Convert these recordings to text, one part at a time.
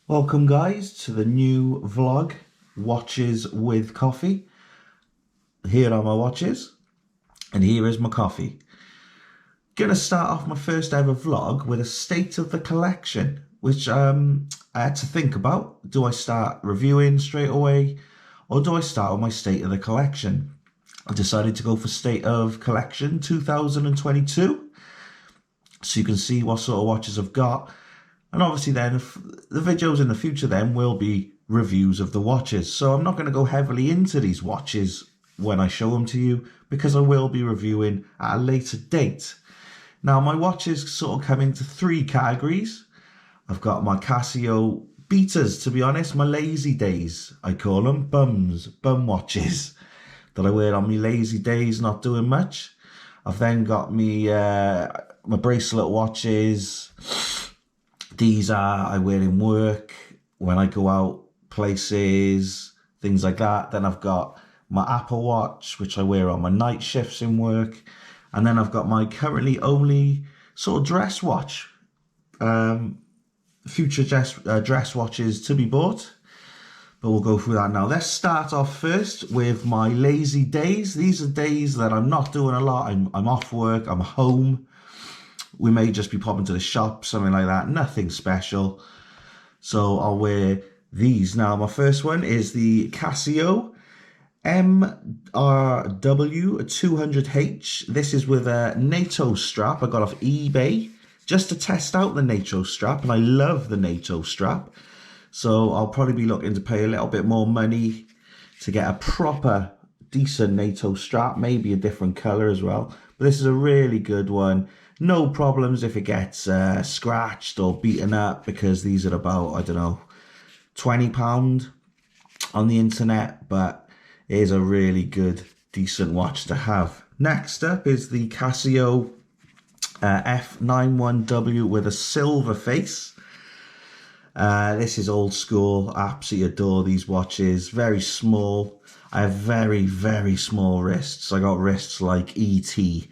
Welcome guys to the new vlog, Watches with Coffee. Here are my watches and here is my coffee. Gonna start off my first ever vlog with a state of the collection, which I had to think about. Do I start reviewing straight away or do I start with my state of the collection? I decided to go for state of collection 2022, so you can see what sort of watches I've got. And obviously then the videos in the future then will be reviews of the watches. So I'm not going to go heavily into these watches when I show them to you, because I will be reviewing at a later date. Now my watches sort of come into three categories. I've got my Casio beaters, to be honest, my lazy days, I call them, bum watches that I wear on my lazy days, not doing much. I've then got me my bracelet watches. These I wear in work, when I go out places, things like that. Then I've got my Apple Watch, which I wear on my night shifts in work. And then I've got my currently only sort of dress watch. Future dress watches to be bought. But we'll go through that now. Let's start off first with my lazy days. These are days that I'm not doing a lot. I'm off work, I'm home. We may just be popping to the shop, something like that. Nothing special. So I'll wear these. Now, my first one is the Casio Mrw 200H. This is with a NATO strap I got off eBay just to test out the NATO strap. And I love the NATO strap. So I'll probably be looking to pay a little bit more money to get a proper, decent NATO strap. Maybe a different color as well. But this is a really good one. No problems if it gets scratched or beaten up, because these are about, I don't know, £20 on the internet, but it is a really good, decent watch to have. Next up is the Casio F91w with a silver face. This is old school. I absolutely adore these watches. Very small. I have very, very small wrists. I got wrists like E.T.,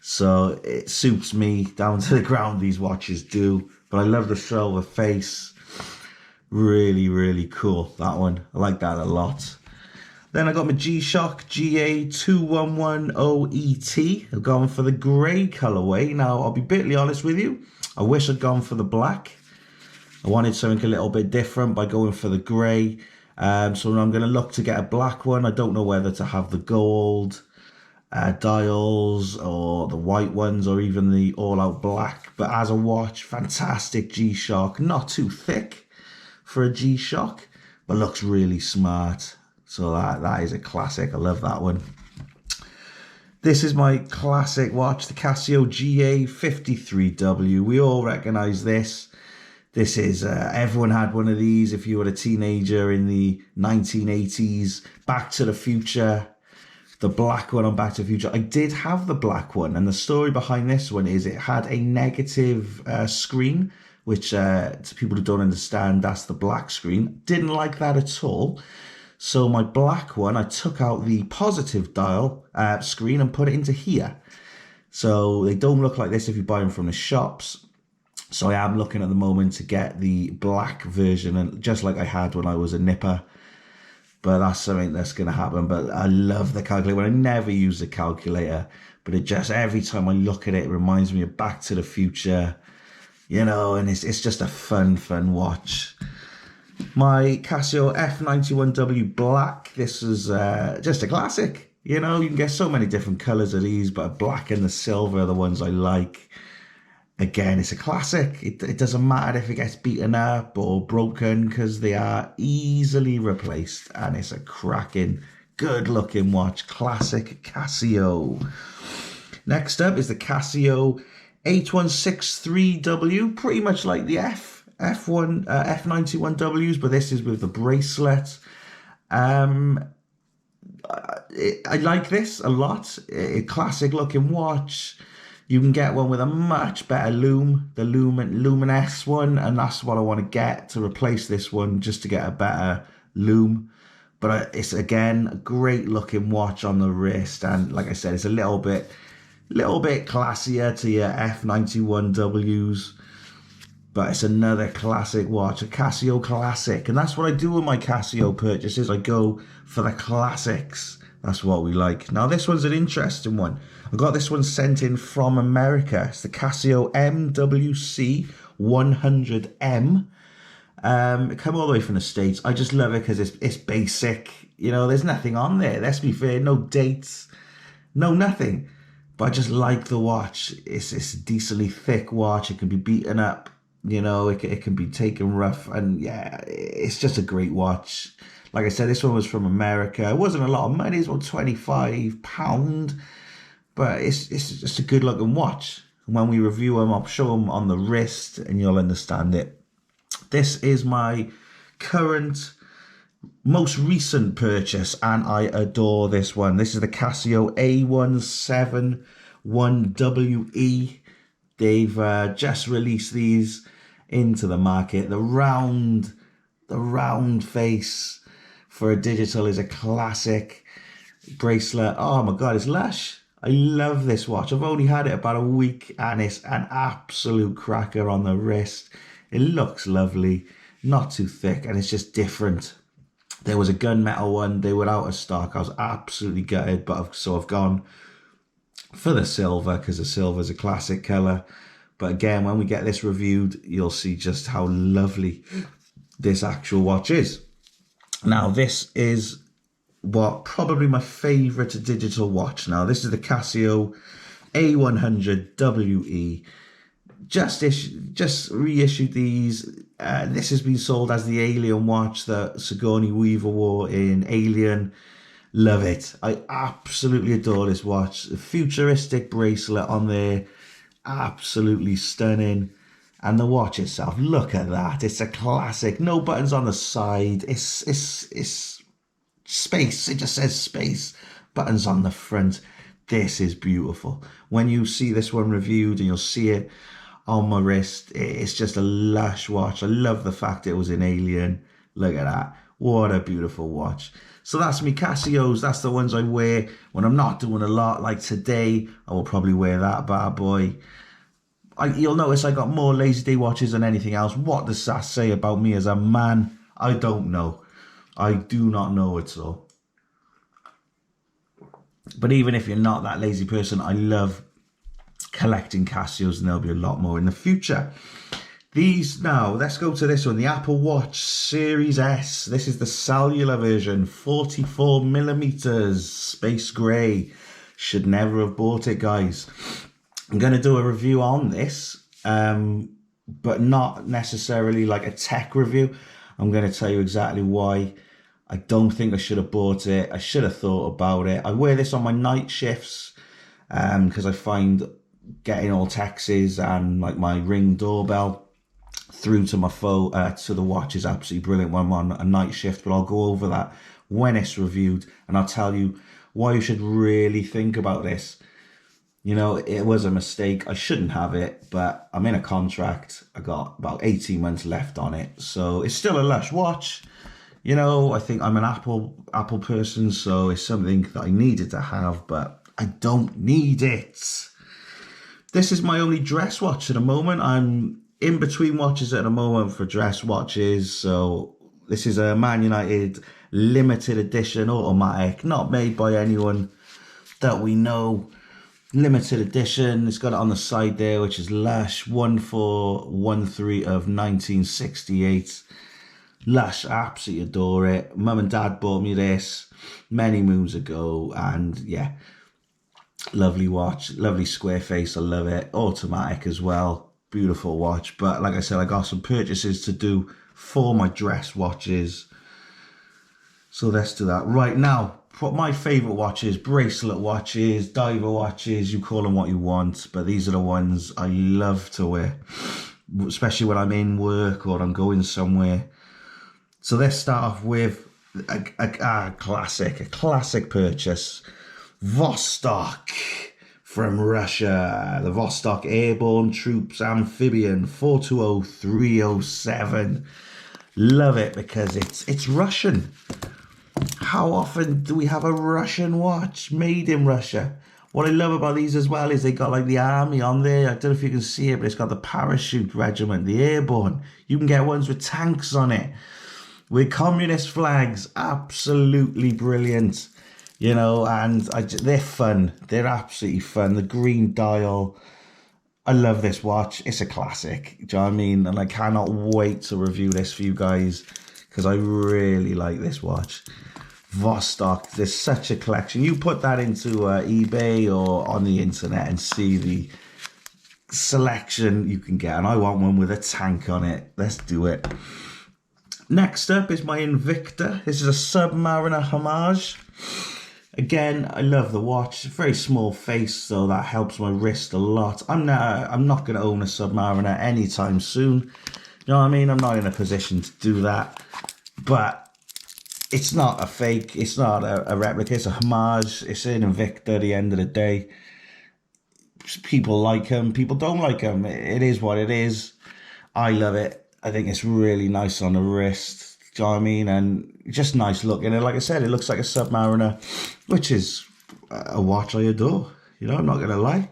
so it suits me down to the ground, these watches do. But I love the silver face. Really, really cool, that one. I like that a lot. Then I got my G-Shock GA2110ET. I've gone for the grey colourway. Now, I'll be bitterly honest with you. I wish I'd gone for the black. I wanted something a little bit different by going for the grey. So I'm going to look to get a black one. I don't know whether to have the gold dials or the white ones or even the all-out black. But as a watch, fantastic G-Shock. Not too thick for a G-Shock, but looks really smart. So that is a classic. I love that one. This is my classic watch, the Casio Ga53w. We all recognize this. This is, everyone had one of these if you were a teenager in the 1980s. Back to the Future. The black one on Back to the Future. I did have the black one, and the story behind this one is it had a negative screen, which to people who don't understand, that's the black screen. Didn't like that at all. So my black one, I took out the positive dial screen and put it into here. So they don't look like this if you buy them from the shops. So I am looking at the moment to get the black version, and just like I had when I was a nipper. But that's something that's going to happen. But I love the calculator. I never use the calculator, but it just, every time I look at it, it reminds me of Back to the Future, you know, and it's just a fun watch. My Casio F91w black. This is just a classic. You know, you can get so many different colors of these, but black and the silver are the ones I like. Again, it's a classic. It doesn't matter if it gets beaten up or broken, because they are easily replaced. And it's a cracking, good-looking watch. Classic Casio. Next up is the Casio H163w. Pretty much like the F91Ws, but this is with the bracelet. I like this a lot. A classic-looking watch. You can get one with a much better lume, the Luminous one, and that's what I want to get to replace this one, just to get a better lume. But it's, again, a great looking watch on the wrist, and like I said, it's a little bit classier to your F91Ws. But it's another classic watch, a Casio classic. And that's what I do with my Casio purchases. I go for the classics. That's what we like. Now, this one's an interesting one. I got this one sent in from America. It's the Casio Mwc100m. It came all the way from the States. I just love it because it's basic. You know, there's nothing on there. Let's be fair. No dates. No nothing. But I just like the watch. It's a decently thick watch. It can be beaten up. You know, it can be taken rough, and yeah, it's just a great watch. Like I said, this one was from America. It wasn't a lot of money. It's about £25, but it's just a good looking watch. When we review them, I'll show them on the wrist, and you'll understand it. This is my current, most recent purchase, and I adore this one. This is the Casio A171WE. They've just released these into the market. The round face for a digital is a classic bracelet. Oh my God, it's lush. I love this watch. I've only had it about a week, and it's an absolute cracker on the wrist. It looks lovely, not too thick, and it's just different. There was a gunmetal one. They were out of stock. I was absolutely gutted, but I've gone for the silver because the silver is a classic color. But again, when we get this reviewed, you'll see just how lovely this actual watch is. Now, this is what probably my favorite digital watch. Now, this is the Casio A100WE. Just reissued these. This has been sold as the Alien watch that Sigourney Weaver wore in Alien. Love it. I absolutely adore this watch. The futuristic bracelet on there, absolutely stunning. And the watch itself, look at that. It's a classic. No buttons on the side. It's space. It just says space. Buttons on the front. This is beautiful. When you see this one reviewed, and you'll see it on my wrist, it's just a lush watch. I love the fact it was in Alien. Look at that. What a beautiful watch. So that's me Casios. That's the ones I wear when I'm not doing a lot. Like today, I will probably wear that bad boy. You'll notice I got more lazy day watches than anything else. What does that say about me as a man? I don't know. I do not know it so. But even if you're not that lazy person, I love collecting Casios, and there'll be a lot more in the future. These now, let's go to this one, the Apple Watch Series S. This is the cellular version, 44mm, space grey. Should never have bought it, guys. I'm going to do a review on this, but not necessarily like a tech review. I'm going to tell you exactly why I don't think I should have bought it. I should have thought about it. I wear this on my night shifts because I find getting all texts and like my Ring doorbell through to my phone, to the watch is absolutely brilliant when I'm on a night shift. But I'll go over that when it's reviewed, and I'll tell you why you should really think about this. You know, it was a mistake. I shouldn't have it, but I'm in a contract. I got about 18 months left on it, so it's still a lush watch. You know, I think I'm an Apple person, so it's something that I needed to have, but I don't need it. This is my only dress watch at the moment. I'm in between watches at the moment for dress watches. So this is a Man United limited edition automatic, not made by anyone that we know. Limited edition. It's got it on the side there, which is lush. 1413 of 1968. Lush, I absolutely adore it. Mum and Dad bought me this many moons ago, and yeah, lovely watch, lovely square face. I love it. Automatic as well. Beautiful watch. But like I said, I got some purchases to do for my dress watches. So let's do that right now. My favorite watches, bracelet watches, diver watches, you call them what you want, but these are the ones I love to wear, especially when I'm in work or I'm going somewhere. So let's start off with a classic purchase. Vostok from Russia. The Vostok Airborne Troops Amphibian 420307. Love it because it's Russian. How often do we have a Russian watch made in Russia? What I love about these as well is they got like the army on there. I don't know if you can see it, but it's got the parachute regiment, the airborne. You can get ones with tanks on it, with communist flags. Absolutely brilliant, you know, and they're fun. They're absolutely fun. The green dial. I love this watch. It's a classic. Do you know what I mean? And I cannot wait to review this for you guys because I really like this watch. Vostok, there's such a collection. You put that into eBay or on the internet and see the selection you can get. And I want one with a tank on it. Let's do it. Next up is my Invicta. This is a Submariner homage. Again, I love the watch. Very small face, so that helps my wrist a lot. I'm not going to own a Submariner anytime soon. You know what I mean? I'm not in a position to do that. But it's not a fake, it's not a replica, it's a homage, it's an Invicta at the end of the day. People like them, people don't like them. It is what it is. I love it. I think it's really nice on the wrist, do you know what I mean? And just nice looking. And like I said, it looks like a Submariner, which is a watch I adore. You know, I'm not going to lie.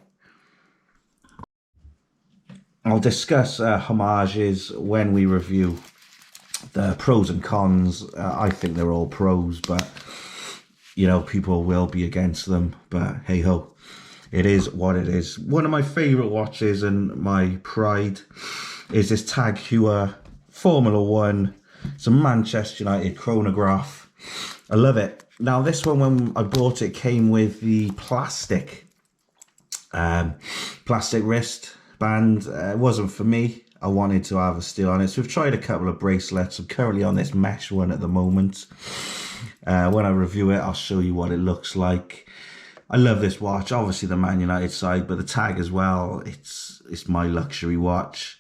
I'll discuss homages when we review the pros and cons. I think they're all pros, but you know, people will be against them, but hey ho, it is what it is. One of my favorite watches and my pride is this Tag Heuer Formula 1. It's a Manchester United chronograph. I love it. Now this one, when I bought it, came with the plastic wrist band. It wasn't for me. I wanted to have a steel on it. So we've tried a couple of bracelets. I'm currently on this mesh one at the moment. When I review it, I'll show you what it looks like. I love this watch. Obviously the Man United side, but the tag as well. It's my luxury watch.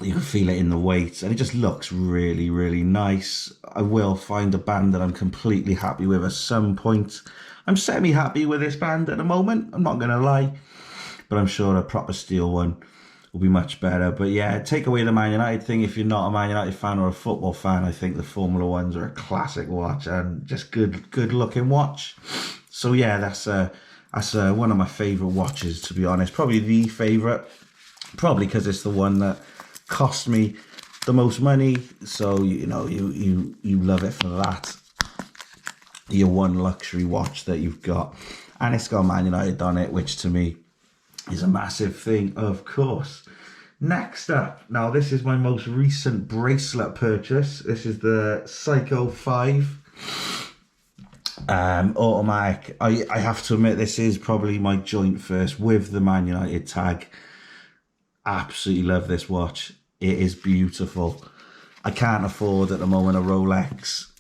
You can feel it in the weight, and it just looks really, really nice. I will find a band that I'm completely happy with at some point. I'm semi-happy with this band at the moment. I'm not going to lie, but I'm sure a proper steel one will be much better. But yeah, take away the Man United thing. If you're not a Man United fan or a football fan, I think the Formula 1s are a classic watch and just good looking watch. So yeah, that's one of my favourite watches, to be honest. Probably the favourite, probably because it's the one that cost me the most money. So you know, you love it for that. Your one luxury watch that you've got, and it's got Man United on it, which to me is a massive thing, of course. Next up, now this is my most recent bracelet purchase. This is the Psycho 5 automatic. I have to admit, this is probably my joint first with the Man United tag. Absolutely love this watch. It is beautiful. I can't afford at the moment a Rolex,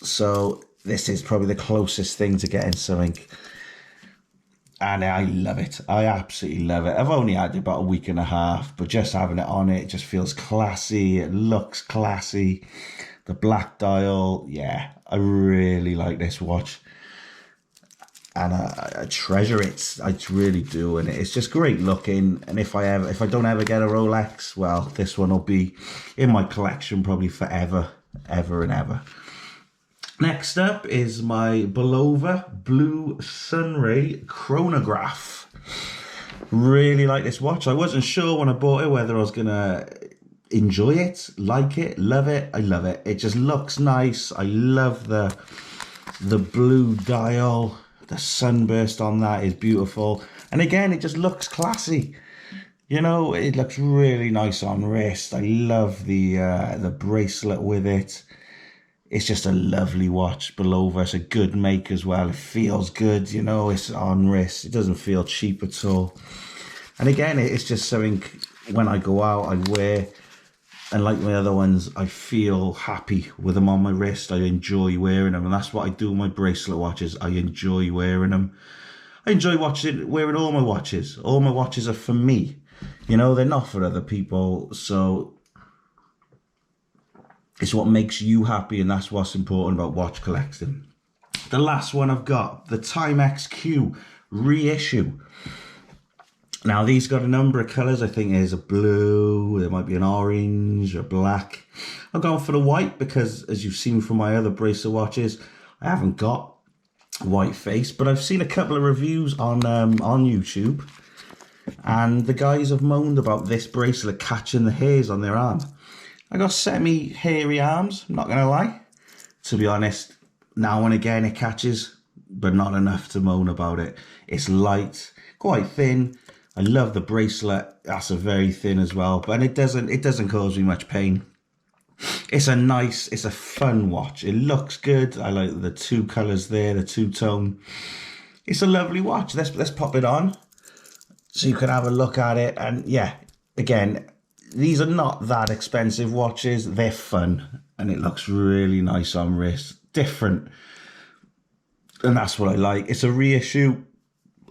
so this is probably the closest thing to getting something. And I love it. I absolutely love it. I've only had it about a week and a half, but just having it on, it just feels classy. It looks classy. The black dial, yeah, I really like this watch. And I treasure it. I really do. And it's just great looking. And if I don't ever get a Rolex, well, this one will be in my collection probably forever, ever and ever. Next up is my Bulova Blue Sunray Chronograph. Really like this watch. I wasn't sure when I bought it whether I was going to enjoy it, like it, love it. I love it. It just looks nice. I love the blue dial. The sunburst on that is beautiful. And again, it just looks classy. You know, it looks really nice on wrist. I love the bracelet with it. It's just a lovely watch. Bulova, it's a good make as well. It feels good, you know, it's on wrist. It doesn't feel cheap at all. And again, it's just something when I go out, I wear. And like my other ones, I feel happy with them on my wrist. I enjoy wearing them. And that's what I do with my bracelet watches. I enjoy wearing them. I enjoy wearing all my watches. All my watches are for me. You know, they're not for other people. So it's what makes you happy, and that's what's important about watch collecting. The last one I've got, the Timex Q reissue. Now, these got a number of colours. I think there's a blue, there might be an orange, a black. I'm going for the white because, as you've seen from my other bracelet watches, I haven't got white face. But I've seen a couple of reviews on YouTube, and the guys have moaned about this bracelet catching the hairs on their arm. I got semi-hairy arms, I'm not going to lie. To be honest, now and again it catches, but not enough to moan about it. It's light, quite thin. I love the bracelet. That's a very thin as well, but it doesn't cause me much pain. It's a fun watch. It looks good. I like the two colours there, the two-tone. It's a lovely watch. Let's pop it on so you can have a look at it. And yeah, again, these are not that expensive watches. They're fun, and it looks really nice on wrist. Different, and that's what I like. It's a reissue.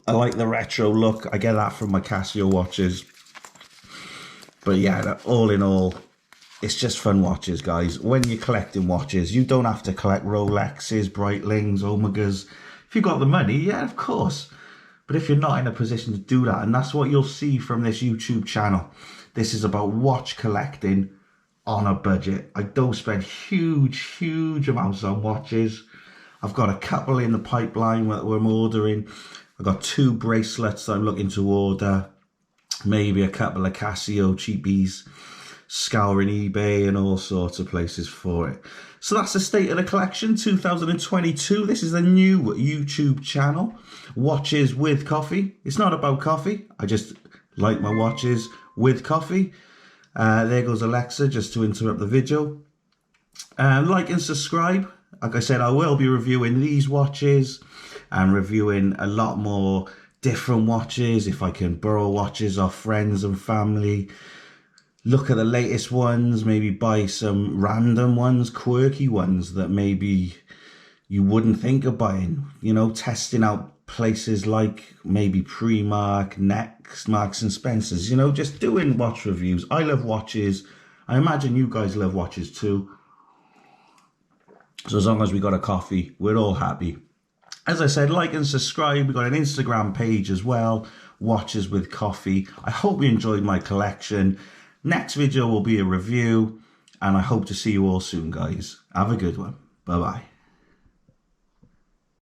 I like the retro look. I get that from my Casio watches. But yeah, all in all, it's just fun watches, guys. When you're collecting watches, you don't have to collect Rolexes, Breitlings, Omegas. If you've got the money, yeah, of course. But if you're not in a position to do that, and that's what you'll see from this YouTube channel, this is about watch collecting on a budget. I don't spend huge amounts on watches. I've got a couple in the pipeline that I'm ordering. I've got 2 bracelets that I'm looking to order. Maybe a couple of Casio cheapies, scouring eBay and all sorts of places for it. So that's the state of the collection 2022. This is the new YouTube channel, Watches with Coffee. It's not about coffee. I just like my watches with coffee. There goes Alexa just to interrupt the video. Like and subscribe. Like I said, I will be reviewing these watches and reviewing a lot more different watches. If I can borrow watches off friends and family, look at the latest ones, maybe buy some random ones, quirky ones that maybe you wouldn't think of buying. You know, testing out places like maybe Primark, Next, Marks and Spencer's, you know, just doing watch reviews. I love watches. I imagine you guys love watches too. So as long as we got a coffee, we're all happy. As I said, like and subscribe. We've got an Instagram page as well, Watches with Coffee. I hope you enjoyed my collection. Next video will be a review, and I hope to see you all soon, guys. Have a good one. Bye-bye.